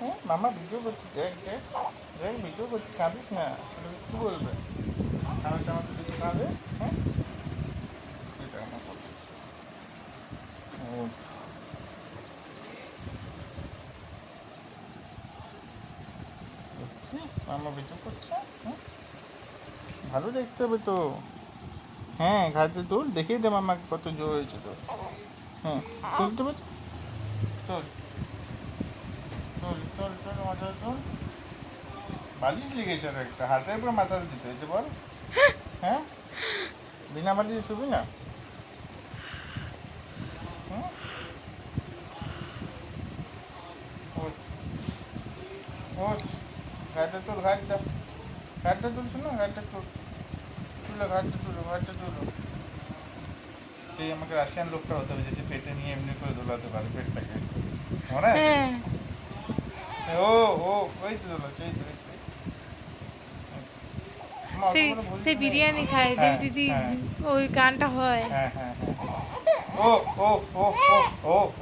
হ্যাঁ মামা ভিডিও করছি, দেখ দেখ দেখ ভিডিও করছি, কাঁদিস না, কি বলবে? আমাকে আমাদের শুধু কাঁদে। হ্যাঁ সেটা আমার কথা। ও দেখছিস মামা ভিডিও করছে। হ্যাঁ ভালো দেখতে হবে তো। হ্যাঁ ঘাটে তোর দেখিয়ে দে মামাকে কত জোর হয়েছে তোর। হ্যাঁ তুলতে পারছি। তোর তোর তোর তোর মজা তোর বালিশ লেগেছে আর একটা হাতের উপরে মাথাতে দিতে হয়েছে বল। হ্যাঁ বিনা বালিশে শুবি না? হুম ওঠ ওঠ ঘাটটা তোর ঘাটটা, ঘাটটা তুলছো না, ঘাটটা তোর চুলো, ঘাটটা চুলো, ঘাটটা চুলো। সেই আমাকে রাশিয়ান লোকটা হতে হবে যে সে পেটে নিয়ে এমনি করে দোলাতে পারে পেটটাকে, মনে আছে? হ্যাঁ ও ও ওই তো দোলাচ্ছে, এই তো এই তো, এই তো। মা অত সেই বড় ভুল সেই নেই। বিরিয়ানি খায় হ্যাঁ দেবী দিদি, হ্যাঁ ওই গানটা হয়। হ্যাঁ হ্যাঁ হ্যাঁ ও ও ও ও ও